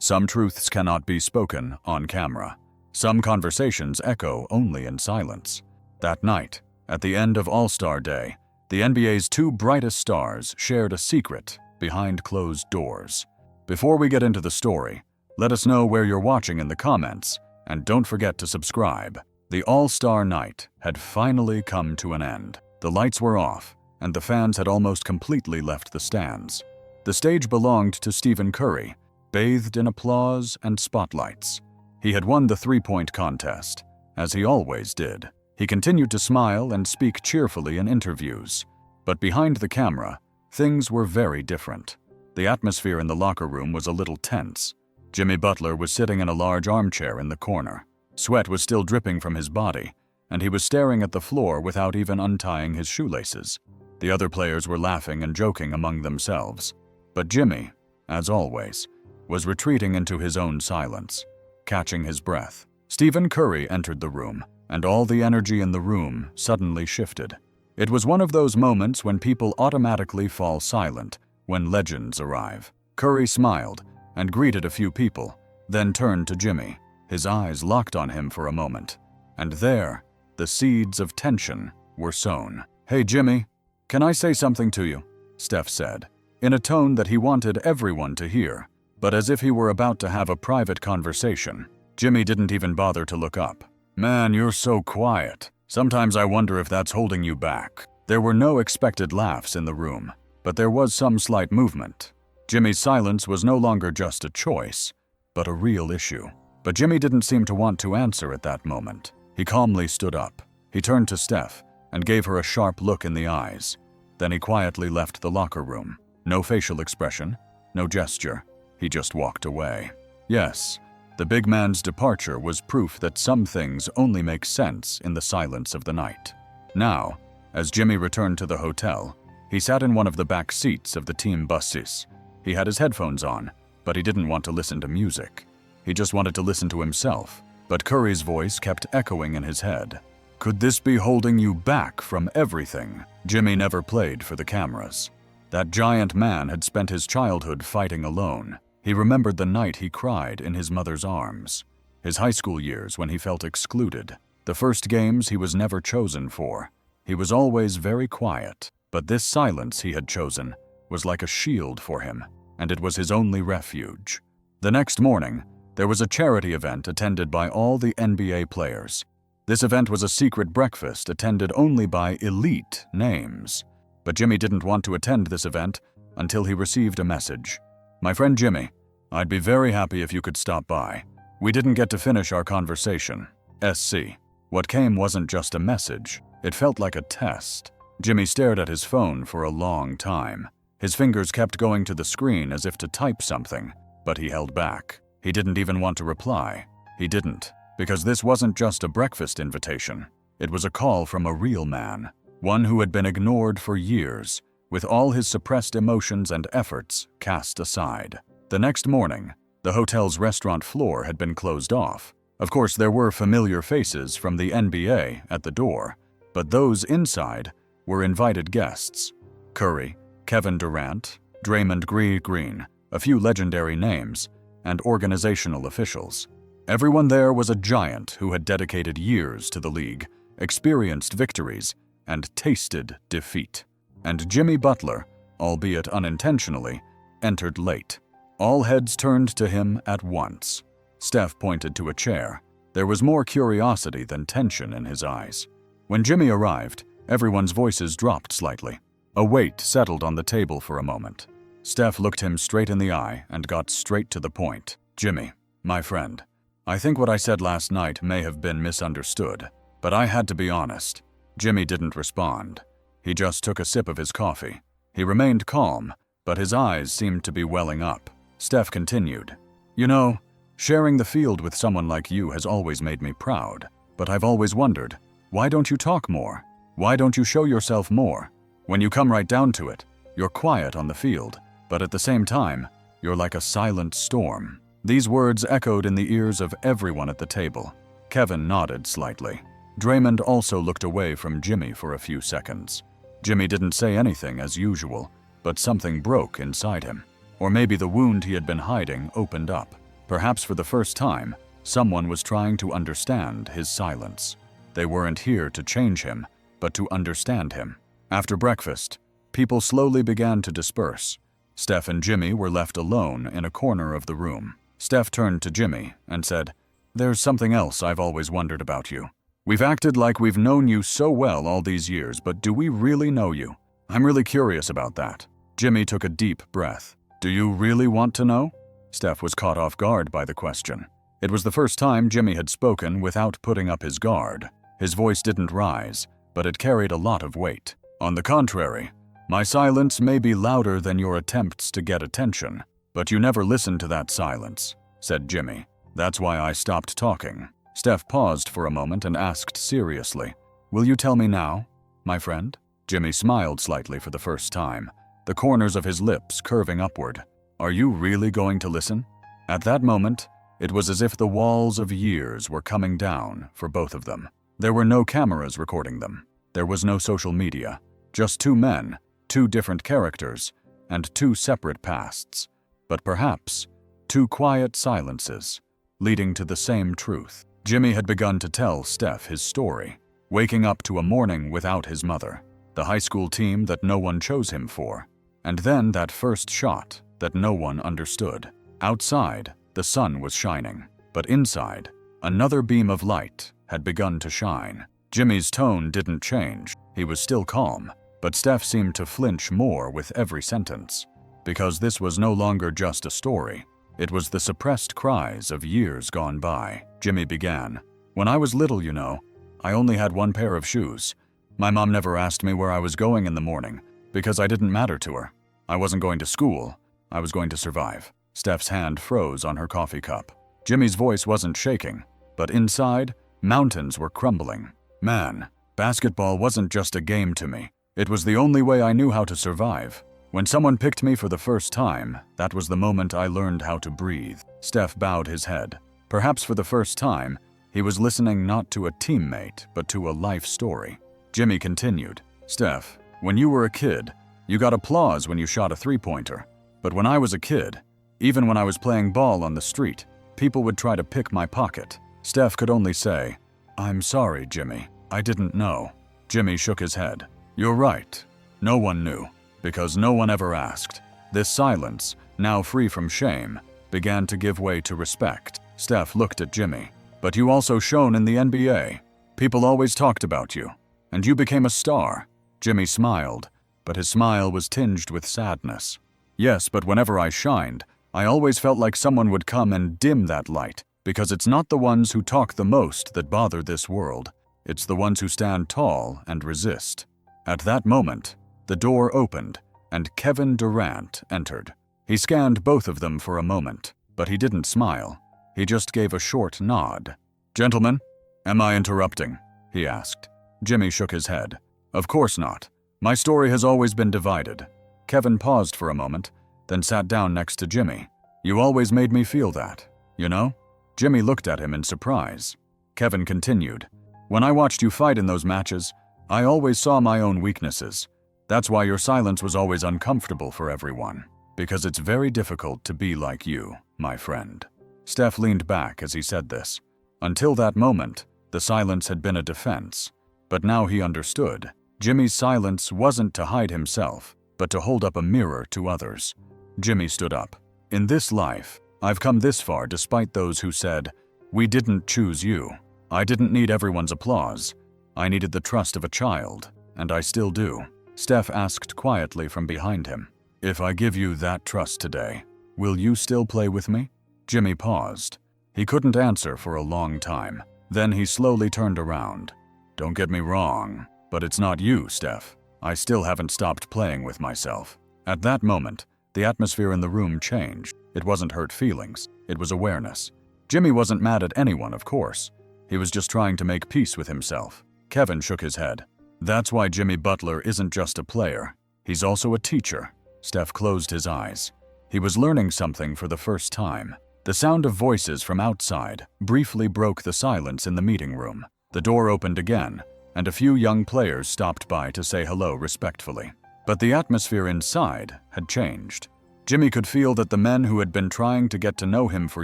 Some truths cannot be spoken on camera. Some conversations echo only in silence. That night, at the end of All-Star Day, the NBA's two brightest stars shared a secret behind closed doors. Before we get into the story, let us know where you're watching in the comments, and don't forget to subscribe. The All-Star Night had finally come to an end. The lights were off, and the fans had almost completely left the stands. The stage belonged to Stephen Curry, bathed in applause and spotlights. He had won the three-point contest, as he always did. He continued to smile and speak cheerfully in interviews. But behind the camera, things were very different. The atmosphere in the locker room was a little tense. Jimmy Butler was sitting in a large armchair in the corner. Sweat was still dripping from his body, and he was staring at the floor without even untying his shoelaces. The other players were laughing and joking among themselves. But Jimmy, as always, was retreating into his own silence, catching his breath. Stephen Curry entered the room, and all the energy in the room suddenly shifted. It was one of those moments when people automatically fall silent when legends arrive. Curry smiled and greeted a few people, then turned to Jimmy. His eyes locked on him for a moment, and there, the seeds of tension were sown. "Hey Jimmy, can I say something to you?" Steph said, in a tone that he wanted everyone to hear, but as if he were about to have a private conversation. Jimmy didn't even bother to look up. "Man, you're so quiet. Sometimes I wonder if that's holding you back." There were no expected laughs in the room, but there was some slight movement. Jimmy's silence was no longer just a choice, but a real issue. But Jimmy didn't seem to want to answer at that moment. He calmly stood up. He turned to Steph and gave her a sharp look in the eyes. Then he quietly left the locker room. No facial expression, no gesture. He just walked away. Yes, the big man's departure was proof that some things only make sense in the silence of the night. Now, as Jimmy returned to the hotel, he sat in one of the back seats of the team buses. He had his headphones on, but he didn't want to listen to music. He just wanted to listen to himself. But Curry's voice kept echoing in his head. "Could this be holding you back from everything?" Jimmy never played for the cameras. That giant man had spent his childhood fighting alone. He remembered the night he cried in his mother's arms, his high school years when he felt excluded, the first games he was never chosen for. He was always very quiet, but this silence he had chosen was like a shield for him, and it was his only refuge. The next morning, there was a charity event attended by all the NBA players. This event was a secret breakfast attended only by elite names. But Jimmy didn't want to attend this event until he received a message. "My friend Jimmy, I'd be very happy if you could stop by. We didn't get to finish our conversation. SC." What came wasn't just a message. It felt like a test. Jimmy stared at his phone for a long time. His fingers kept going to the screen as if to type something, but he held back. He didn't even want to reply. He didn't, because this wasn't just a breakfast invitation. It was a call from a real man, one who had been ignored for years, with all his suppressed emotions and efforts cast aside. The next morning, the hotel's restaurant floor had been closed off. Of course, there were familiar faces from the NBA at the door, but those inside were invited guests. Curry, Kevin Durant, Draymond Green, a few legendary names, and organizational officials. Everyone there was a giant who had dedicated years to the league, experienced victories, and tasted defeat. And Jimmy Butler, albeit unintentionally, entered late. All heads turned to him at once. Steph pointed to a chair. There was more curiosity than tension in his eyes. When Jimmy arrived, everyone's voices dropped slightly. A weight settled on the table for a moment. Steph looked him straight in the eye and got straight to the point. "Jimmy, my friend, I think what I said last night may have been misunderstood, but I had to be honest." Jimmy didn't respond. He just took a sip of his coffee. He remained calm, but his eyes seemed to be welling up. Steph continued, "You know, sharing the field with someone like you has always made me proud, but I've always wondered, why don't you talk more? Why don't you show yourself more? When you come right down to it, you're quiet on the field, but at the same time, you're like a silent storm." These words echoed in the ears of everyone at the table. Kevin nodded slightly. Draymond also looked away from Jimmy for a few seconds. Jimmy didn't say anything as usual, but something broke inside him. Or maybe the wound he had been hiding opened up. Perhaps for the first time, someone was trying to understand his silence. They weren't here to change him, but to understand him. After breakfast, people slowly began to disperse. Steph and Jimmy were left alone in a corner of the room. Steph turned to Jimmy and said, "There's something else I've always wondered about you. We've acted like we've known you so well all these years, but do we really know you? I'm really curious about that." Jimmy took a deep breath. "Do you really want to know?" Steph was caught off guard by the question. It was the first time Jimmy had spoken without putting up his guard. His voice didn't rise, but it carried a lot of weight. "On the contrary, my silence may be louder than your attempts to get attention, but you never listened to that silence," said Jimmy. "That's why I stopped talking." Steph paused for a moment and asked seriously, "Will you tell me now, my friend?" Jimmy smiled slightly for the first time, the corners of his lips curving upward. "Are you really going to listen?" At that moment, it was as if the walls of years were coming down for both of them. There were no cameras recording them. There was no social media. Just two men, two different characters, and two separate pasts. But perhaps, two quiet silences, leading to the same truth. Jimmy had begun to tell Steph his story, waking up to a morning without his mother, the high school team that no one chose him for, and then that first shot that no one understood. Outside, the sun was shining, but inside, another beam of light had begun to shine. Jimmy's tone didn't change. He was still calm, but Steph seemed to flinch more with every sentence, because this was no longer just a story. It was the suppressed cries of years gone by. Jimmy began, "When I was little, you know, I only had one pair of shoes. My mom never asked me where I was going in the morning, because I didn't matter to her. I wasn't going to school. I was going to survive." Steph's hand froze on her coffee cup. Jimmy's voice wasn't shaking, but inside, mountains were crumbling. "Man, basketball wasn't just a game to me. It was the only way I knew how to survive. When someone picked me for the first time, that was the moment I learned how to breathe." Steph bowed his head. Perhaps for the first time, he was listening not to a teammate, but to a life story. Jimmy continued, "Steph, when you were a kid, you got applause when you shot a three-pointer. But when I was a kid, even when I was playing ball on the street, people would try to pick my pocket." Steph could only say, "I'm sorry, Jimmy. I didn't know." Jimmy shook his head. "You're right. No one knew, because no one ever asked." This silence, now free from shame, began to give way to respect. Steph looked at Jimmy. "But you also shone in the NBA. People always talked about you, and you became a star." Jimmy smiled, but his smile was tinged with sadness. "Yes, but whenever I shined, I always felt like someone would come and dim that light, because it's not the ones who talk the most that bother this world. It's the ones who stand tall and resist." At that moment, the door opened, and Kevin Durant entered. He scanned both of them for a moment, but he didn't smile. He just gave a short nod. "Gentlemen, am I interrupting?" he asked. Jimmy shook his head. "Of course not. My story has always been divided." Kevin paused for a moment, then sat down next to Jimmy. "You always made me feel that, you know?" Jimmy looked at him in surprise. Kevin continued, "When I watched you fight in those matches, I always saw my own weaknesses. That's why your silence was always uncomfortable for everyone, because it's very difficult to be like you, my friend." Steph leaned back as he said this. Until that moment, the silence had been a defense, but now he understood. Jimmy's silence wasn't to hide himself, but to hold up a mirror to others. Jimmy stood up. "In this life, I've come this far despite those who said, 'We didn't choose you.' I didn't need everyone's applause. I needed the trust of a child, and I still do." Steph asked quietly from behind him, "If I give you that trust today, will you still play with me?" Jimmy paused. He couldn't answer for a long time. Then he slowly turned around. "Don't get me wrong, but it's not you, Steph. I still haven't stopped playing with myself." At that moment, the atmosphere in the room changed. It wasn't hurt feelings, it was awareness. Jimmy wasn't mad at anyone, of course. He was just trying to make peace with himself. Kevin shook his head. "That's why Jimmy Butler isn't just a player. He's also a teacher." Steph closed his eyes. He was learning something for the first time. The sound of voices from outside briefly broke the silence in the meeting room. The door opened again, and a few young players stopped by to say hello respectfully. But the atmosphere inside had changed. Jimmy could feel that the men who had been trying to get to know him for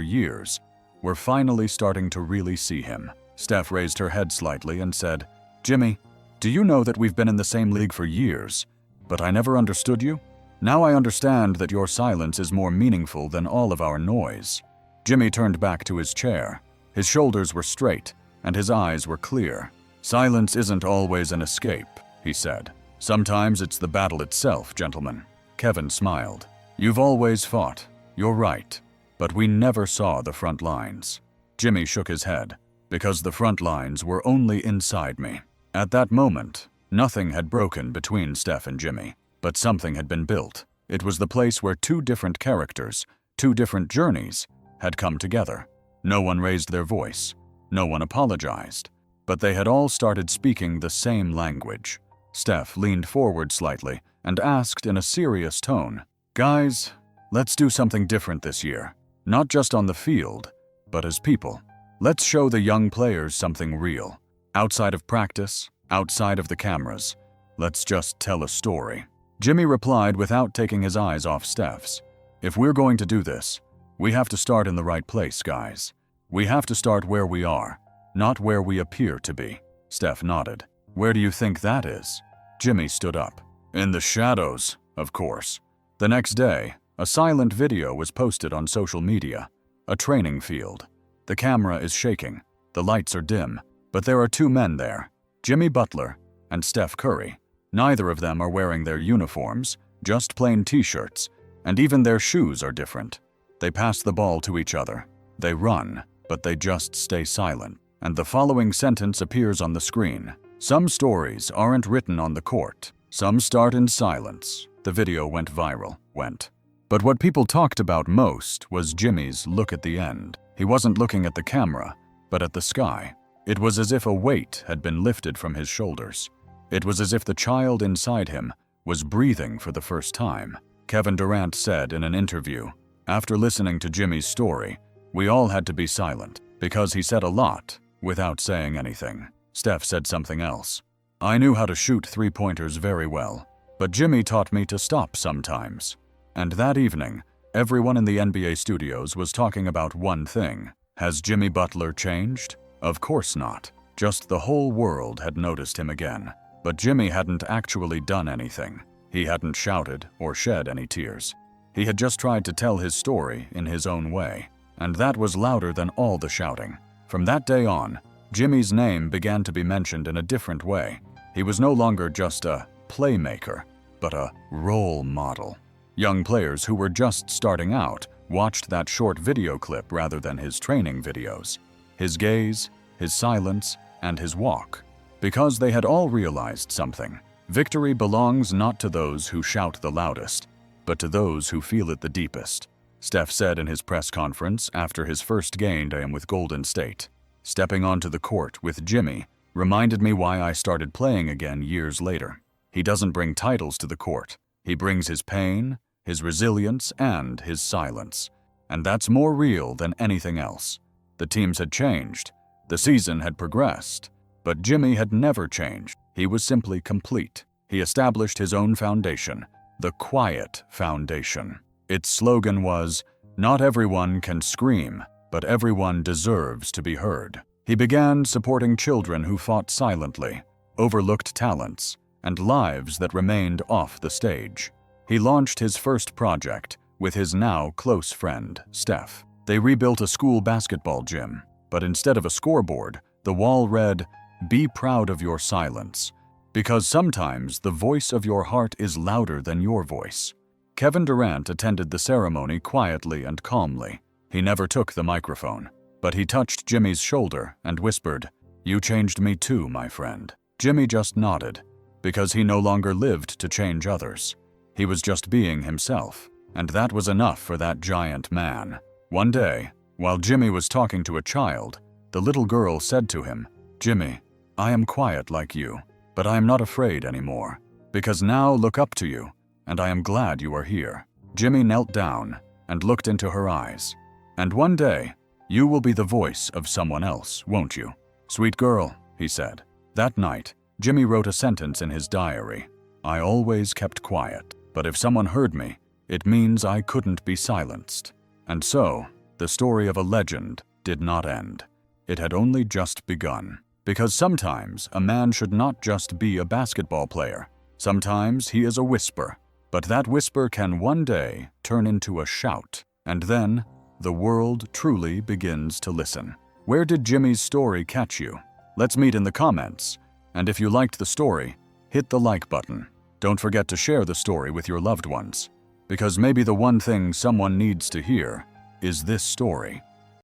years were finally starting to really see him. Steph raised her head slightly and said, "Jimmy, do you know that we've been in the same league for years, but I never understood you? Now I understand that your silence is more meaningful than all of our noise." Jimmy turned back to his chair. His shoulders were straight, and his eyes were clear. "Silence isn't always an escape," he said. "Sometimes it's the battle itself, gentlemen." Kevin smiled. "You've always fought. You're right. But we never saw the front lines." Jimmy shook his head, because the front lines were only inside me. At that moment, nothing had broken between Steph and Jimmy, but something had been built. It was the place where two different characters, two different journeys, had come together. No one raised their voice. No one apologized. But they had all started speaking the same language. Steph leaned forward slightly and asked in a serious tone, "Guys, let's do something different this year. Not just on the field, but as people. Let's show the young players something real. Outside of practice, outside of the cameras. Let's just tell a story." Jimmy replied without taking his eyes off Steph's. "If we're going to do this, we have to start in the right place, guys. We have to start where we are, not where we appear to be." Steph nodded. "Where do you think that is?" Jimmy stood up. "In the shadows, of course." The next day, a silent video was posted on social media. A training field. The camera is shaking, the lights are dim, but there are two men there, Jimmy Butler and Steph Curry. Neither of them are wearing their uniforms, just plain t-shirts, and even their shoes are different. They pass the ball to each other. They run, but they just stay silent. And the following sentence appears on the screen. "Some stories aren't written on the court. Some start in silence." The video went viral. But what people talked about most was Jimmy's look at the end. He wasn't looking at the camera, but at the sky. It was as if a weight had been lifted from his shoulders. It was as if the child inside him was breathing for the first time. Kevin Durant said in an interview, "After listening to Jimmy's story, we all had to be silent, because he said a lot without saying anything." Steph said something else. "I knew how to shoot three-pointers very well, but Jimmy taught me to stop sometimes." And that evening, everyone in the NBA studios was talking about one thing. Has Jimmy Butler changed? Of course not. Just the whole world had noticed him again. But Jimmy hadn't actually done anything. He hadn't shouted or shed any tears. He had just tried to tell his story in his own way, and that was louder than all the shouting. From that day on, Jimmy's name began to be mentioned in a different way. He was no longer just a playmaker, but a role model. Young players who were just starting out watched that short video clip rather than his training videos. His gaze, his silence, and his walk. Because they had all realized something. Victory belongs not to those who shout the loudest, but to those who feel it the deepest. Steph said in his press conference after his first game with Golden State. "Stepping onto the court with Jimmy reminded me why I started playing again years later. He doesn't bring titles to the court. He brings his pain, his resilience, and his silence. And that's more real than anything else." The teams had changed. The season had progressed. But Jimmy had never changed. He was simply complete. He established his own foundation, the Quiet Foundation. Its slogan was, "Not everyone can scream, but everyone deserves to be heard." He began supporting children who fought silently, overlooked talents, and lives that remained off the stage. He launched his first project with his now close friend, Steph. They rebuilt a school basketball gym, but instead of a scoreboard, the wall read, "Be proud of your silence," because sometimes the voice of your heart is louder than your voice. Kevin Durant attended the ceremony quietly and calmly. He never took the microphone, but he touched Jimmy's shoulder and whispered, "You changed me too, my friend." Jimmy just nodded, because he no longer lived to change others. He was just being himself, and that was enough for that giant man. One day, while Jimmy was talking to a child, the little girl said to him, "Jimmy, I am quiet like you, but I am not afraid anymore, because now look up to you, and I am glad you are here." Jimmy knelt down and looked into her eyes. "And one day, you will be the voice of someone else, won't you?" "Sweet girl," he said. That night, Jimmy wrote a sentence in his diary. "I always kept quiet, but if someone heard me, It means I couldn't be silenced. And so, the story of a legend did not end. It had only just begun. Because sometimes a man should not just be a basketball player. Sometimes he is a whisper. But that whisper can one day turn into a shout. And then, the world truly begins to listen. Where did Jimmy's story catch you? Let's meet in the comments. And if you liked the story, hit the like button. Don't forget to share the story with your loved ones. Because maybe the one thing someone needs to hear is this story.